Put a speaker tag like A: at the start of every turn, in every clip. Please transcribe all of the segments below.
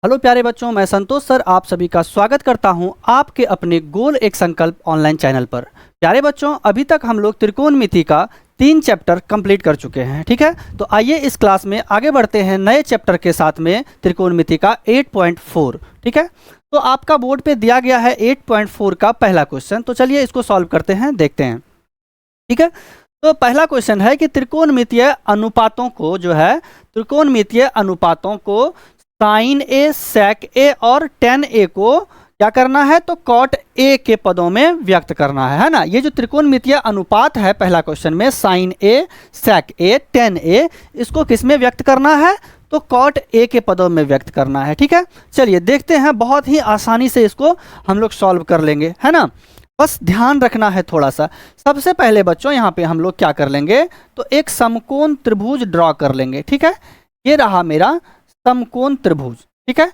A: Hello प्यारे बच्चों, मैं संतोष सर आप सभी का स्वागत करता हूं आपके अपने गोल एक संकल्प ऑनलाइन चैनल पर। प्यारे बच्चों, अभी तक हम लोग त्रिकोणमिति का 3 चैप्टर कंप्लीट कर चुके हैं। ठीक है, तो आइए इस क्लास में आगे बढ़ते हैं नए चैप्टर के साथ में त्रिकोणमिति का 8.4। ठीक है, तो आपका बोर्ड पे दिया गया है 8.4 का पहला क्वेश्चन। तो चलिए इसको सॉल्व करते हैं, देखते हैं। ठीक है, तो पहला क्वेश्चन है कि त्रिकोणमितीय अनुपातों को जो है त्रिकोणमितीय अनुपातों को साइन ए, सेक ए और टेन ए को क्या करना है, तो कॉट ए के पदों में व्यक्त करना है ना। ये जो त्रिकोणमितीय अनुपात है पहला क्वेश्चन में, साइन ए, सेक ए, टेन ए, इसको किस में व्यक्त करना है, तो कॉट ए के पदों में व्यक्त करना है। ठीक है, चलिए देखते हैं, बहुत ही आसानी से इसको हम लोग सॉल्व कर लेंगे, है ना। बस ध्यान रखना है थोड़ा सा। सबसे पहले बच्चों यहाँ पे हम लोग क्या कर लेंगे, तो एक समकोण त्रिभुज ड्रॉ कर लेंगे। ठीक है, ये रहा मेरा समकोण त्रिभुज। ठीक है,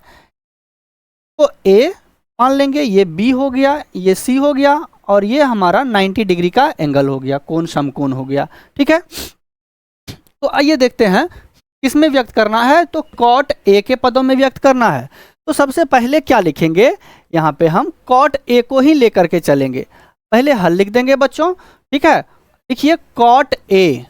A: तो ए मान लेंगे, ये बी हो गया, ये सी हो गया और ये हमारा 90 डिग्री का एंगल हो गया, कोण समकोण हो गया। ठीक है, तो आइए देखते हैं किसमें व्यक्त करना है, तो कॉट ए के पदों में व्यक्त करना है। तो सबसे पहले क्या लिखेंगे, यहाँ पे हम कॉट ए को ही लेकर के चलेंगे। पहले हल लिख देंगे बच्चों। ठीक है, लिखिए कॉट ए।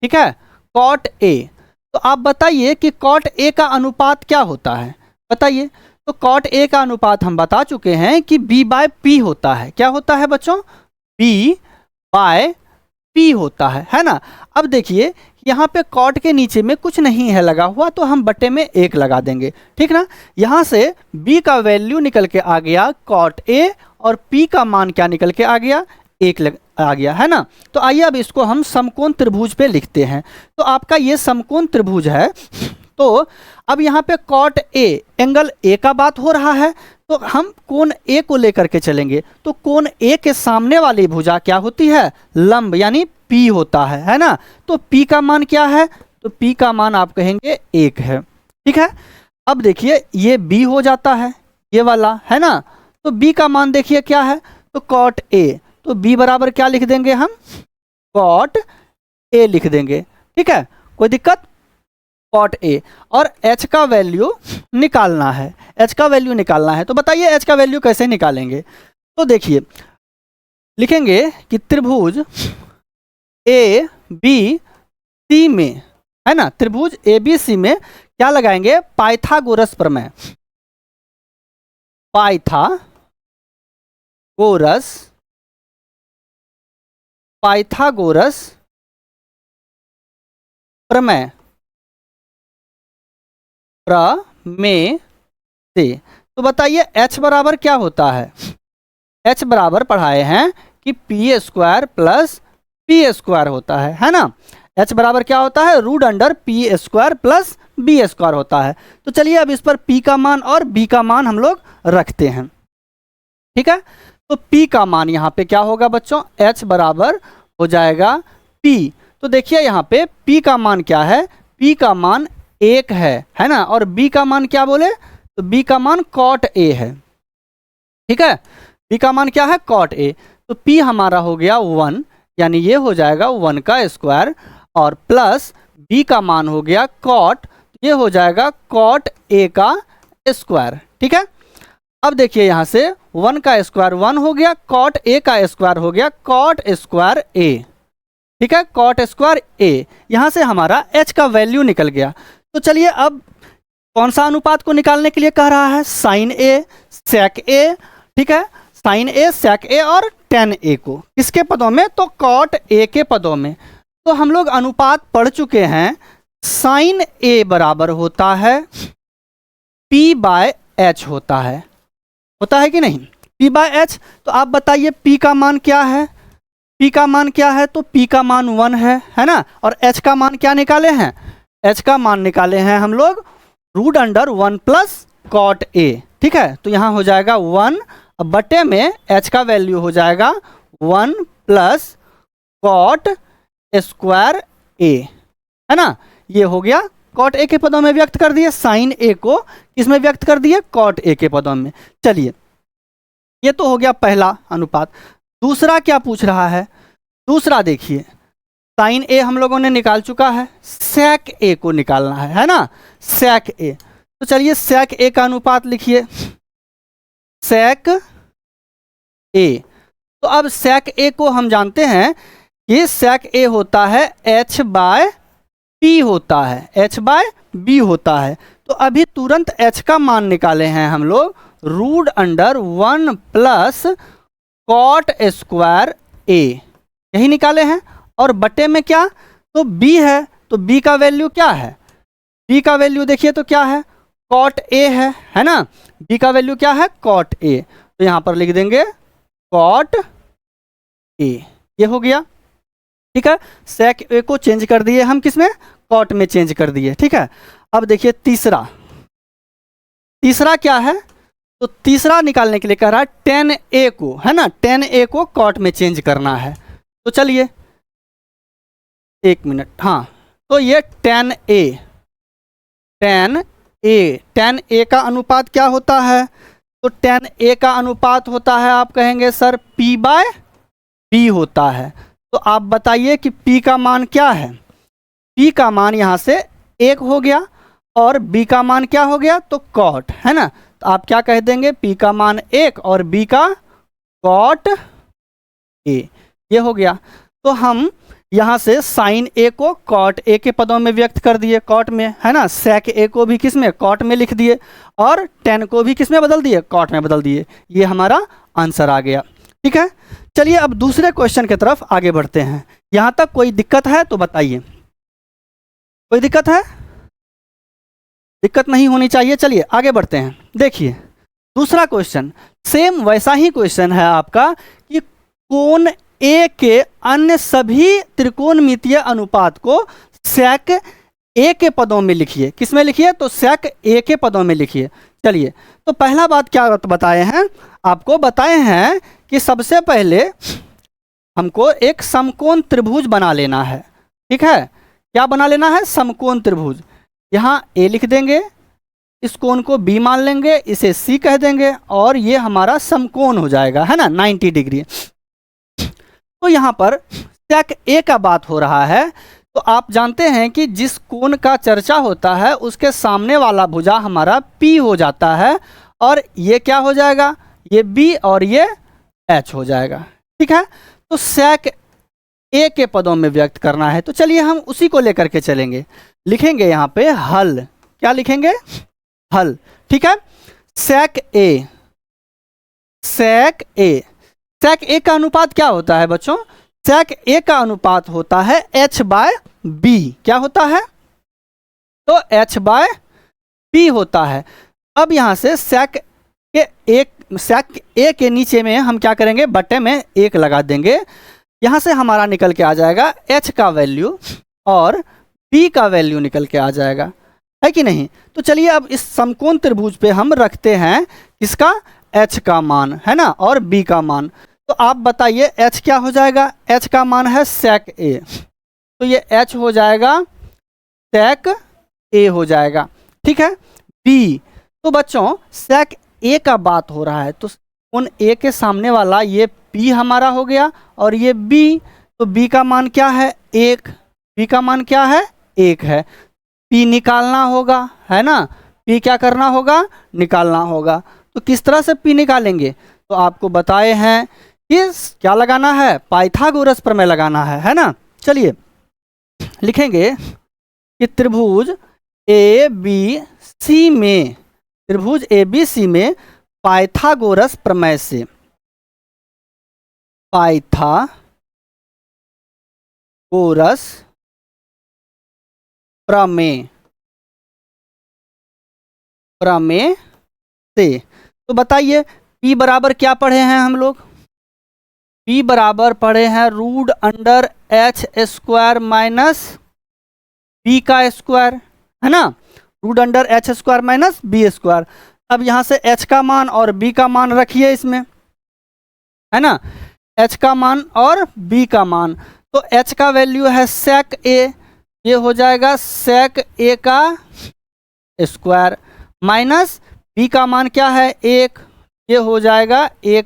A: ठीक है, कॉट ए। तो आप बताइए कि कॉट ए का अनुपात क्या होता है, बताइए। तो कॉट ए का अनुपात हम बता चुके हैं कि बी बाय पी होता है। क्या होता है बच्चों, बी बाय पी होता है ना। अब देखिए यहाँ पे कॉट के नीचे में कुछ नहीं है लगा हुआ, तो हम बटे में 1 लगा देंगे। ठीक ना, यहाँ से बी का वैल्यू निकल के आ गया कॉट ए और पी का मान क्या निकल के आ गया, 1 आ गया, है ना। तो आइए अब इसको हम समकोण त्रिभुज पे लिखते हैं। तो आपका ये समकोण त्रिभुज है। तो अब यहाँ पे कॉट ए, एंगल ए का बात हो रहा है, तो हम कोण ए को लेकर के चलेंगे। तो कोण ए के सामने वाली भुजा क्या होती है, लंब, यानी पी होता है ना। तो पी का मान क्या है, तो पी का मान आप कहेंगे 1 है। ठीक है, अब देखिए ये बी हो जाता है, ये वाला, है ना। तो बी का मान देखिए क्या है, तो कॉट ए। तो b बराबर क्या लिख देंगे हम, कॉट ए लिख देंगे। ठीक है, कोई दिक्कत, कॉट ए। और h का वैल्यू निकालना है, h का वैल्यू निकालना है। तो बताइए h का वैल्यू कैसे निकालेंगे। तो देखिए लिखेंगे कि त्रिभुज ए बी सी में, है ना, त्रिभुज ए बी सी में क्या लगाएंगे, पाइथागोरस प्रमेय। पाइथागोरस प्रमेय से। तो बताइए h बराबर क्या होता है, h बराबर पढ़ाए हैं कि P square plus P square होता है ना। h बराबर क्या होता है, root under P square plus B square होता है। तो चलिए अब इस पर p का मान और b का मान हम लोग रखते हैं। ठीक है, तो p का मान यहाँ पे क्या होगा बच्चों, h बराबर हो जाएगा p। तो देखिए यहाँ पे p का मान क्या है, p का मान 1 है ना। और b का मान क्या बोले, तो b का मान कॉट a है। ठीक है, b का मान क्या है, कॉट a। तो p हमारा हो गया 1, यानी ये हो जाएगा 1 का स्क्वायर, और प्लस b का मान हो गया कॉट, ये हो जाएगा कॉट a का स्क्वायर। ठीक है, अब देखिए यहाँ से 1 का स्क्वायर 1 हो गया, कॉट a का स्क्वायर हो गया कॉट स्क्वायर a। ठीक है, कॉट स्क्वायर a। यहाँ से हमारा h का वैल्यू निकल गया। तो चलिए अब कौन सा अनुपात को निकालने के लिए कह रहा है, साइन ए, सेक ए। ठीक है, साइन ए, सेक ए और टेन ए को किसके पदों में, तो कॉट ए के पदों में। तो हम लोग अनुपात पढ़ चुके हैं, साइन ए बराबर होता है p बाय h होता है कि नहीं, p बाय h। तो आप बताइए p का मान क्या है, p का मान क्या है, तो p का मान 1 है ना। और h का मान क्या निकाले हैं, h का मान निकाले हैं हम लोग root under 1 plus cot a। ठीक है, तो यहाँ हो जाएगा 1 बटे में h का वैल्यू हो जाएगा 1 प्लस कॉट स्क्वायर a, है ना। ये हो गया, कॉट ए के पदों में व्यक्त कर दिए, साइन ए को किसमें व्यक्त कर दिए, कॉट ए के पदों में। चलिए ये तो हो गया पहला अनुपात। दूसरा क्या पूछ रहा है, दूसरा देखिए, साइन ए हम लोगों ने निकाल चुका है, सेक ए को निकालना है ना, सेक ए। तो चलिए sec a का अनुपात लिखिए, sec a। तो अब sec a को हम जानते हैं कि sec a होता है h बाय p होता है, h बाय b होता है। तो अभी तुरंत h का मान निकाले हैं हम लोग, root under 1 plus cot square a, यही निकाले हैं। और बटे में क्या, तो b है, तो b का वैल्यू क्या है, b का वैल्यू देखिए तो क्या है, कॉट a है ना, b का वैल्यू क्या है, कॉट a। तो यहाँ पर लिख देंगे कॉट a, ये हो गया। ठीक है, sec a को चेंज कर दिए हम, किस में, कॉट में चेंज कर दिए। ठीक है, अब देखिए तीसरा क्या है, तो तीसरा निकालने के लिए कह रहा है tan a को, है ना, tan a को कॉट में चेंज करना है। तो चलिए एक मिनट, हाँ, तो ये tan a का अनुपात क्या होता है, तो tan a का अनुपात होता है, आप कहेंगे सर p बाय b होता है। तो आप बताइए कि p का मान क्या है, p का मान यहाँ से 1 हो गया और b का मान क्या हो गया, तो कॉट, है ना। तो आप क्या कह देंगे, p का मान 1 और b का कॉट a, ये हो गया। तो हम यहाँ से साइन a को कॉट a के पदों में व्यक्त कर दिए, कॉट में, है ना, sec a को भी किस में, कॉट में लिख दिए, और tan को भी किस में बदल दिए, कॉट में बदल दिए। ये हमारा आंसर आ गया। ठीक है, चलिए अब दूसरे क्वेश्चन की तरफ आगे बढ़ते हैं। यहाँ तक कोई दिक्कत है तो बताइए, कोई दिक्कत है, दिक्कत नहीं होनी चाहिए। चलिए आगे बढ़ते हैं। देखिए दूसरा क्वेश्चन, सेम वैसा ही क्वेश्चन है आपका कि कोण A के अन्य सभी त्रिकोणमितीय अनुपात को sec A के पदों में लिखिए। किस में लिखिए, तो sec A के पदों में लिखिए। चलिए, तो पहला बात क्या बताए हैं, आपको बताए हैं कि सबसे पहले हमको एक समकोण त्रिभुज बना लेना है। ठीक है, क्या बना लेना है, समकोण त्रिभुज। यहाँ A लिख देंगे, इस कोण को B मान लेंगे, इसे C कह देंगे, और ये हमारा समकोण हो जाएगा, है ना, 90 डिग्री। तो यहाँ पर sec A का बात हो रहा है। तो आप जानते हैं कि जिस कोण का चर्चा होता है उसके सामने वाला भुजा हमारा P हो जाता है, और ये क्या हो जाएगा, ये B और ये H हो जाएगा। ठीक है, तो sec A के पदों में व्यक्त करना है। तो चलिए हम उसी को लेकर के चलेंगे, लिखेंगे यहाँ पे हल। क्या लिखेंगे, हल। ठीक है, sec A का अनुपात क्या होता है बच्चों, sec A का अनुपात होता है h बाय b। क्या होता है, तो h बाय b होता है। अब यहाँ से sec A के नीचे में हम क्या करेंगे, बटे में 1 लगा देंगे। यहाँ से हमारा निकल के आ जाएगा h का वैल्यू और b का वैल्यू निकल के आ जाएगा, है कि नहीं। तो चलिए अब इस समकोण त्रिभुज पे हम रखते हैं किसका, h का मान, है ना, और b का मान। तो आप बताइए h क्या हो जाएगा, h का मान है sec A, तो ये h हो जाएगा sec A हो जाएगा। ठीक है, b, तो बच्चों sec A का बात हो रहा है, तो उन A के सामने वाला ये p हमारा हो गया, और ये b, तो b का मान क्या है, 1, b का मान क्या है, 1 है। p निकालना होगा, है ना, p क्या करना होगा, निकालना होगा। तो किस तरह से p निकालेंगे, तो आपको बताए हैं कि क्या लगाना है, पाइथागोरस प्रमेय लगाना है ना। चलिए लिखेंगे कि त्रिभुज ABC में, त्रिभुज ABC में पाइथागोरस प्रमेय से, पाइथागोरस प्रमेय से, तो बताइए p बराबर क्या पढ़े हैं हम लोग, p बराबर पढ़े हैं root under h square minus b का स्क्वायर, है ना, root under h square minus b square. अब यहाँ से h का मान और b का मान रखिए इसमें, है ना, h का मान और b का मान। तो h का वैल्यू है sec A, ये हो जाएगा sec A का स्क्वायर, माइनस b का मान क्या है, 1, ये हो जाएगा 1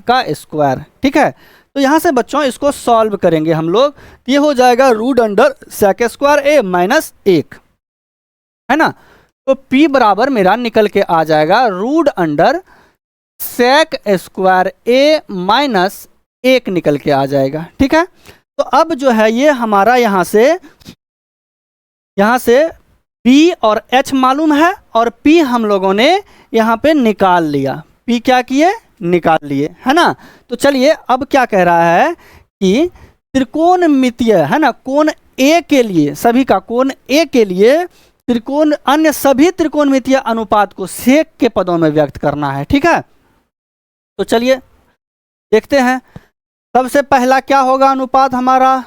A: का स्क्वायर। ठीक है, तो यहाँ से बच्चों इसको सॉल्व करेंगे हम लोग, तो ये हो जाएगा root under sec square A minus 1, है ना। तो P बराबर मेरा निकल के आ जाएगा root under sec square A minus 1 निकल के आ जाएगा। ठीक है, तो अब जो है ये हमारा यहाँ से P और H मालूम है और P हम लोगों ने यहाँ पे निकाल लिया। P क्या किए, निकाल लिए, है ना। तो चलिए अब क्या कह रहा है कि त्रिकोणमितीय, है ना, कोण A के लिए, सभी का कोण A के लिए त्रिकोण अन्य सभी त्रिकोणमितीय अनुपात को सेक के पदों में व्यक्त करना है। ठीक है, तो चलिए देखते हैं। सबसे पहला क्या होगा अनुपात हमारा,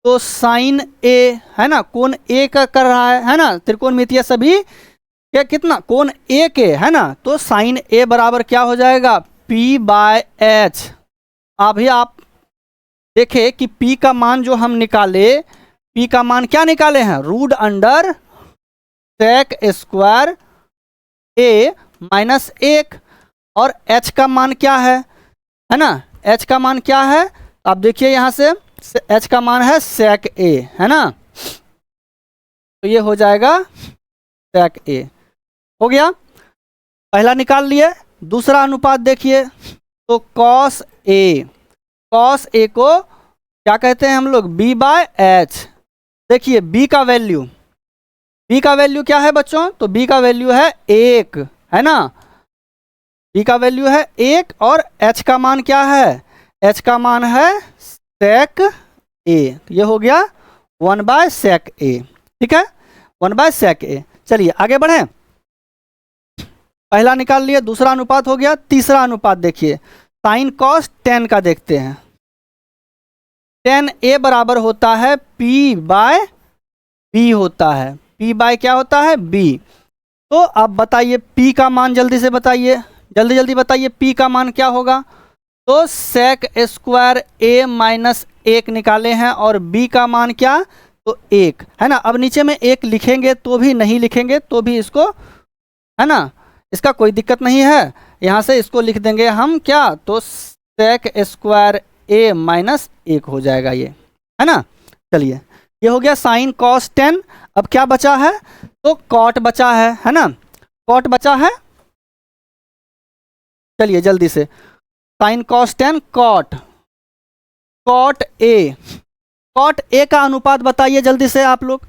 A: तो साइन A, है ना, कोण A का कर रहा है ना, त्रिकोणमितीय सभी क्या कितना कोण A के, है ना। तो साइन A बराबर क्या हो जाएगा, P/H। अभी आप देखें कि P का मान जो हम निकाले, P का मान क्या निकाले हैं, root under sec square A minus 1, और H का मान क्या है ना, H का मान क्या है, आप देखिए यहाँ से H का मान है सेक A, है ना। तो ये हो जाएगा सेक A, हो गया, पहला निकाल लिए। दूसरा अनुपात देखिए, तो कॉस A, कॉस A को क्या कहते हैं हम लोग, B/H। देखिए B का वैल्यू क्या है बच्चों, तो B का वैल्यू है 1, है ना, B का वैल्यू है 1, और H का मान क्या है, H का मान है सेक A। ये हो गया 1/sec A। ठीक है, 1/sec A। चलिए आगे बढ़ें, पहला निकाल लिए, दूसरा अनुपात हो गया। तीसरा अनुपात देखिए, साइन कॉस 10 का देखते हैं। tan A बराबर होता है P/B होता है, P/ क्या होता है, B। तो अब बताइए P का मान, जल्दी से बताइए, जल्दी बताइए P का मान क्या होगा। तो सेक स्क्वायर A माइनस 1 निकाले हैं, और B का मान क्या, तो 1, है ना। अब नीचे में 1 लिखेंगे तो भी, नहीं लिखेंगे तो भी इसको, है ना, इसका कोई दिक्कत नहीं है, यहाँ से इसको लिख देंगे हम क्या, तो सेक स्क्वायर A माइनस 1 हो जाएगा ये, है ना। चलिए ये हो गया साइन कॉस 10। अब क्या बचा है, तो कॉट बचा है ना, कॉट बचा है। चलिए जल्दी से, साइन कॉस 10 कॉट A का अनुपात बताइए जल्दी से आप लोग,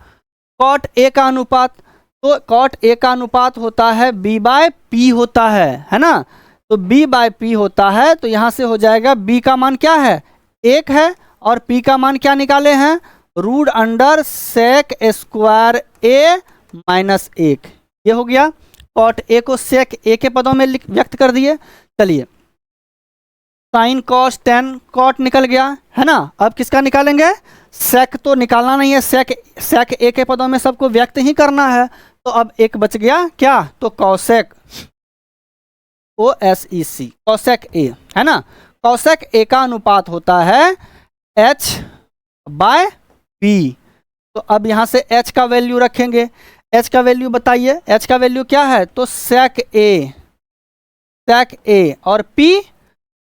A: कॉट A का अनुपात। तो कॉट A का अनुपात होता है B/P होता है ना। तो B/P होता है, तो यहाँ से हो जाएगा B का मान क्या है, 1 है, और P का मान क्या निकाले हैं, root under sec square A minus 1। ये हो गया, कॉट A को सेक A के पदों में व्यक्त कर दिए। चलिए साइन कॉस 10 कॉट निकल गया, है ना। अब किसका निकालेंगे, सेक तो निकालना नहीं है, सेक A के पदों में सबको व्यक्त ही करना है। तो अब एक बच गया क्या, तो कॉसेक, OSEC, कॉसेक A, है ना। कॉसेक A का अनुपात होता है H/B। तो अब यहाँ से H का वैल्यू रखेंगे, H का वैल्यू बताइए, H का वैल्यू क्या है, तो सेक A, और P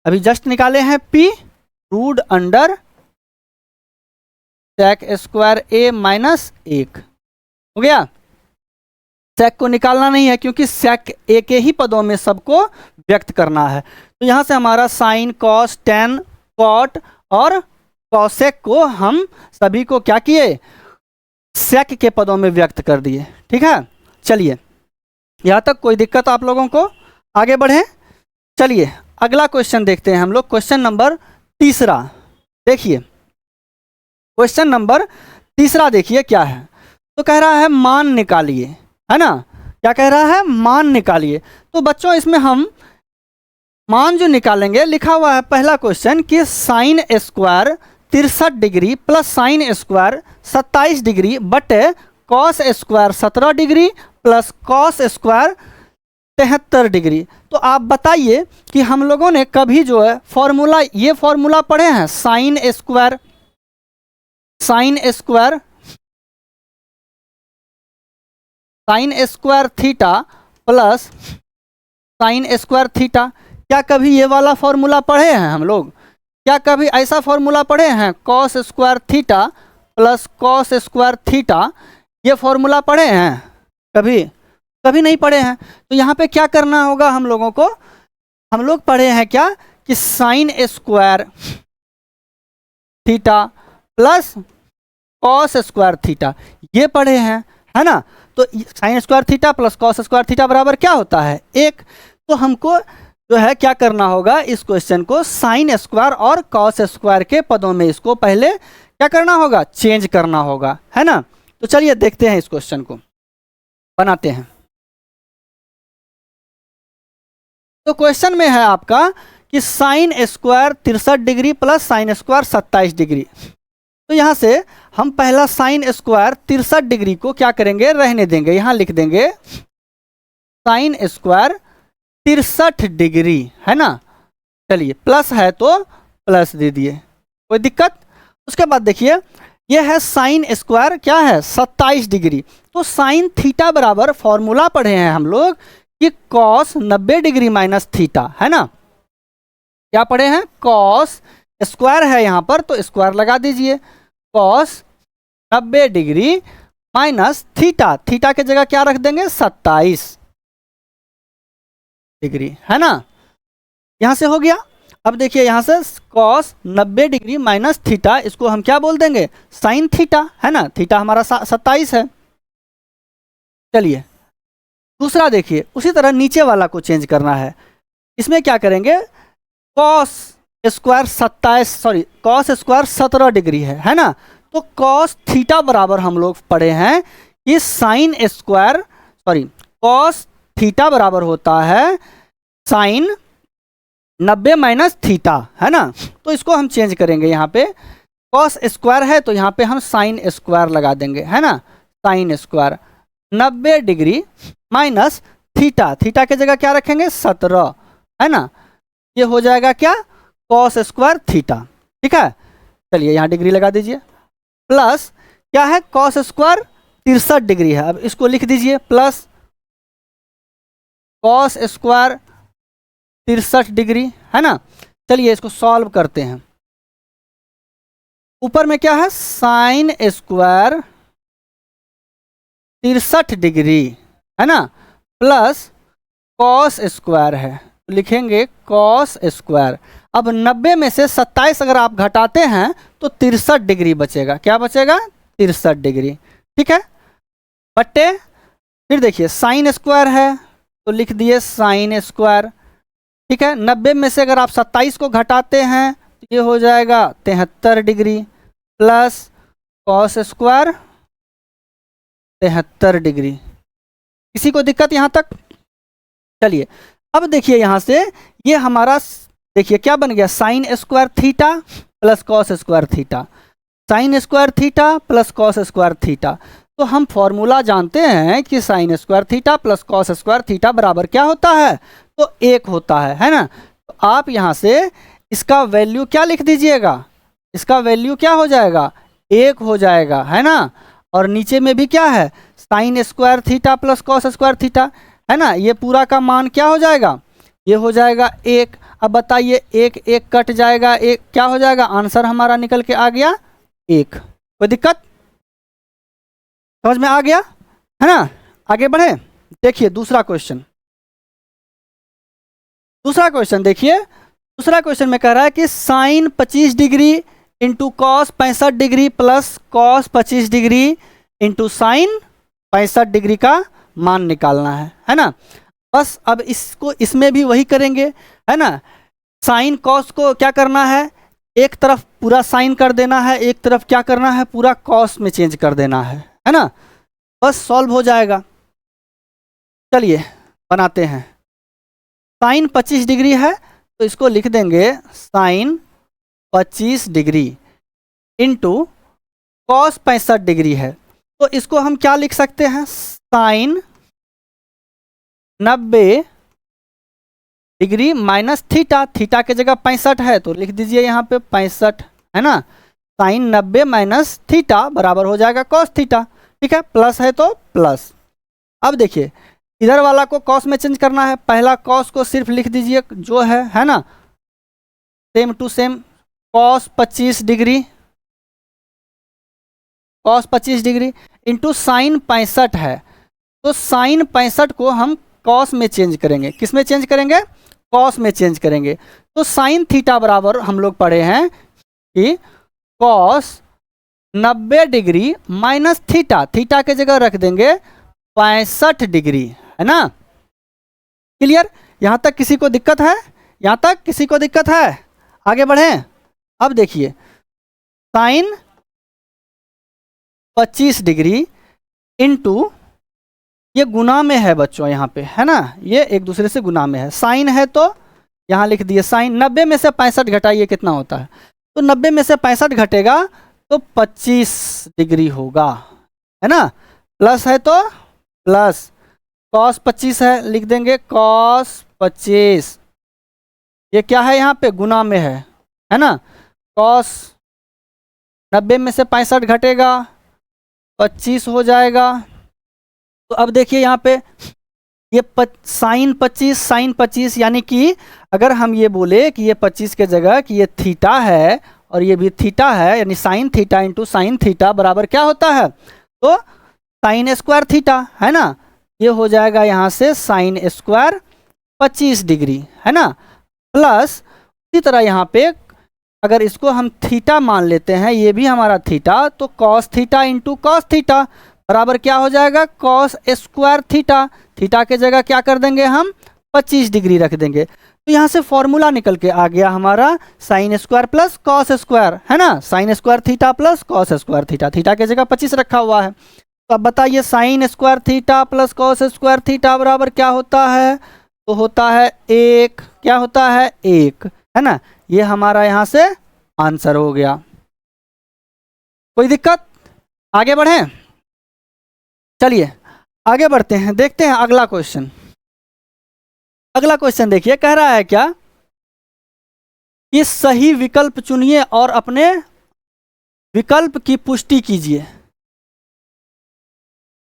A: अभी जस्ट निकाले हैं P, root under sec square A minus 1, हो गया। सेक को निकालना नहीं है क्योंकि सेक A के ही पदों में सबको व्यक्त करना है। तो यहाँ से हमारा साइन कॉस 10 कॉट और कॉसेक को हम सभी को क्या किए, सेक के पदों में व्यक्त कर दिए। ठीक है, चलिए यहाँ तक कोई दिक्कत आप लोगों को, आगे बढ़ें। चलिए अगला क्वेश्चन देखते हैं हम लोग, क्वेश्चन नंबर 3। देखिए क्वेश्चन नंबर 3 देखिए क्या है, तो कह रहा है मान निकालिए, है ना। क्या कह रहा है, मान निकालिए। तो बच्चों इसमें हम मान जो निकालेंगे, लिखा हुआ है पहला क्वेश्चन कि sine square 63 degree plus sine square 27 degree बटे cos square 17 degree plus cos square 73 degree. तो आप बताइए कि हम लोगों ने कभी जो है फॉर्मूला, ये फॉर्मूला पढ़े हैं, sine square theta plus sine square theta. क्या कभी ये वाला फॉर्मूला पढ़े हैं हम लोग, क्या कभी ऐसा फॉर्मूला पढ़े हैं, cos square theta plus cos square theta, ये फॉर्मूला पढ़े हैं कभी, कभी नहीं पढ़े हैं। तो यहाँ पे क्या करना होगा हम लोगों को, हम लोग पढ़े हैं क्या कि sine square theta plus cos square theta, ये पढ़े हैं, है ना। तो sine square theta plus cos square theta बराबर क्या होता है, 1। तो हमको जो है क्या करना होगा, इस क्वेश्चन को साइन स्क्वायर और कॉस स्क्वायर के पदों में इसको पहले क्या करना होगा, चेंज करना होगा, है ना। तो चलिए देखते हैं, इस क्वेश्चन को बनाते हैं। तो क्वेश्चन में है आपका कि sine square 63 degree plus sine square 27 degree. तो यहाँ से हम पहला साइन स्क्वायर 63 डिग्री को क्या करेंगे, रहने देंगे, यहाँ लिख देंगे साइन स्क्वायर 63 डिग्री, है ना। चलिए प्लस है तो प्लस दे दिए, कोई दिक्कत। उसके बाद देखिए ये है साइन स्क्वायर क्या है, 27 डिग्री। तो साइन थीटा बराबर फॉर्मूला पढ़े हैं हम लोग कि कॉस 90 डिग्री माइनस थीटा, है ना। क्या पढ़े हैं, कॉस स्क्वायर है यहाँ पर तो स्क्वायर लगा दीजिए, cos 90 degree minus theta, theta के जगह क्या रख देंगे, 27 डिग्री, है ना। यहां से हो गया। अब देखिए यहां से कॉस 90 डिग्री माइनस थीटा, इसको हम क्या बोल देंगे, साइन थीटा, है ना। थीटा हमारा 27 है। चलिए दूसरा देखिए, उसी तरह नीचे वाला को चेंज करना है। इसमें क्या करेंगे, कॉस स्क्वायर 17 डिग्री है ना। तो कॉस थीटा बराबर हम लोग पढ़े हैं कि साइन स्क्वायर कॉस थीटा बराबर होता है साइन 90 माइनस थीटा, है ना। तो इसको हम चेंज करेंगे, यहाँ पे कॉस स्क्वायर है तो यहाँ पे हम साइन स्क्वायर लगा देंगे, है ना। Sine square 90 degree minus theta, theta के जगह क्या रखेंगे, 17, है ना। ये हो जाएगा क्या, कॉस स्क्वायर थीटा, ठीक है। चलिए यहाँ डिग्री लगा दीजिए, प्लस क्या है, कॉस स्क्वायर 63 डिग्री है, अब इसको लिख दीजिए प्लस कॉस स्क्वायर 63 डिग्री, है ना। चलिए इसको सॉल्व करते हैं। ऊपर में क्या है, साइन स्क्वायर 63 डिग्री, है ना, प्लस कॉस स्क्वायर है, लिखेंगे कॉस स्क्वायर। अब 90 में से 27 अगर आप घटाते हैं तो 63 डिग्री बचेगा, क्या बचेगा, 63 डिग्री, ठीक है। बट्टे फिर देखिए साइन स्क्वायर है तो लिख दिए साइन स्क्वायर, ठीक है। 90 में से अगर आप 27 को घटाते हैं तो ये हो जाएगा 73 degree plus cos square 73 degree. किसी को दिक्कत यहाँ तक? चलिए अब देखिए यहाँ से ये हमारा देखिए क्या बन गया, sine square theta plus cos square theta, sine square theta plus cos square theta. तो हम फॉर्मूला जानते हैं कि sine square theta plus cos square theta बराबर क्या होता है, तो 1 होता है ना। तो आप यहाँ से इसका वैल्यू क्या लिख दीजिएगा, इसका वैल्यू क्या हो जाएगा, 1 हो जाएगा, है ना। और नीचे में भी क्या है, sine square theta plus cos square theta, है ना। ये पूरा का मान क्या हो जाएगा, ये हो जाएगा 1। अब बताइए 1 1 कट जाएगा, 1 क्या हो जाएगा, आंसर हमारा निकल के आ गया 1। कोई दिक्कत, समझ में आ गया, है ना। आगे बढ़े, देखिए दूसरा क्वेश्चन देखिए। दूसरा क्वेश्चन में कह रहा है कि sine 25 degree into cos 65 degree plus cos 25 degree into sine 65 degree का मान निकालना है ना। बस अब इसको इसमें भी वही करेंगे, है ना। साइन कॉस को क्या करना है, एक तरफ पूरा साइन कर देना है, एक तरफ क्या करना है, पूरा कॉस में चेंज कर देना है ना। बस सॉल्व हो जाएगा। चलिए बनाते हैं। साइन 25 डिग्री है तो इसको लिख देंगे sine 25 degree into cos 65 degree है तो इसको हम क्या लिख सकते हैं, sine 90 degree minus theta, theta के जगह 65 है तो लिख दीजिए यहाँ पे 65, है ना। साइन 90 माइनस थीटा बराबर हो जाएगा कॉस थीटा, ठीक है। प्लस है तो प्लस। अब देखिए इधर वाला को कॉस में चेंज करना है, पहला कॉस को सिर्फ लिख दीजिए जो है ना, same to same cos 25 degree, cos 25 degree into sine 65 है तो साइन 65 को हम कॉस में चेंज करेंगे। किस में चेंज करेंगे? कॉस में चेंज करेंगे। तो साइन थीटा बराबर हम लोग पढ़े हैं कि cos 90 degree minus theta, theta के जगह रख देंगे 65 डिग्री, है ना। क्लियर? यहाँ तक किसी को दिक्कत है? यहाँ तक किसी को दिक्कत है? आगे बढ़ें। अब देखिए साइन 25 डिग्री इंटू, ये गुना में है बच्चों यहाँ पे, है ना, ये एक दूसरे से गुना में है। साइन है तो यहाँ लिख दिए साइन, 90 में से 65 घटाइए कितना होता है, तो 90 में से 65 घटेगा तो 25 डिग्री होगा, है ना। प्लस है तो प्लस, कॉस 25 है, लिख देंगे कॉस 25, ये क्या है यहाँ पे गुना में है ना। कॉस 90 में से 65 घटेगा 25 हो जाएगा। तो अब देखिए यहाँ पे ये साइन 25 यानी कि अगर हम ये बोले कि ये 25 के जगह कि ये थीटा है और ये भी थीटा है, यानी sine theta into sine theta बराबर क्या होता है, तो साइन स्क्वायर थीटा, है ना। ये हो जाएगा यहाँ से साइन स्क्वायर 25 डिग्री, है ना। प्लस इसी तरह यहाँ पे अगर इसको हम थीटा मान लेते हैं, ये भी हमारा थीटा, तो cos theta into cos theta बराबर क्या हो जाएगा, कॉस स्क्वायर थीटा, थीटा के जगह क्या कर देंगे हम 25 डिग्री रख देंगे। तो यहाँ से फॉर्मूला निकल के आ गया हमारा sine square plus cos square, है ना। Sine square theta plus cos square theta, theta के जगह 25 रखा हुआ है। तो अब बताइए sine square theta plus cos square theta बराबर क्या होता है, तो होता है 1, क्या होता है 1, है ना। ये हमारा यहाँ से आंसर हो गया। कोई दिक्कत? आगे बढ़ें। चलिए आगे बढ़ते हैं, देखते हैं अगला क्वेश्चन। अगला क्वेश्चन देखिए, कह रहा है क्या, कि सही विकल्प चुनिए और अपने विकल्प की पुष्टि कीजिए।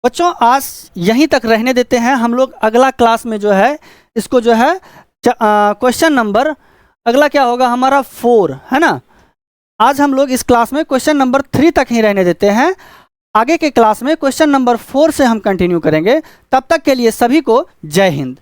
A: बच्चों आज यहीं तक रहने देते हैं, हम लोग अगला क्लास में जो है इसको जो है क्वेश्चन नंबर अगला क्या होगा हमारा 4, है ना। आज हम लोग इस क्लास में क्वेश्चन नंबर 3 तक ही रहने देते हैं। आगे के क्लास में क्वेश्चन नंबर 4 से हम कंटिन्यू करेंगे। तब तक के लिए सभी को जय हिंद।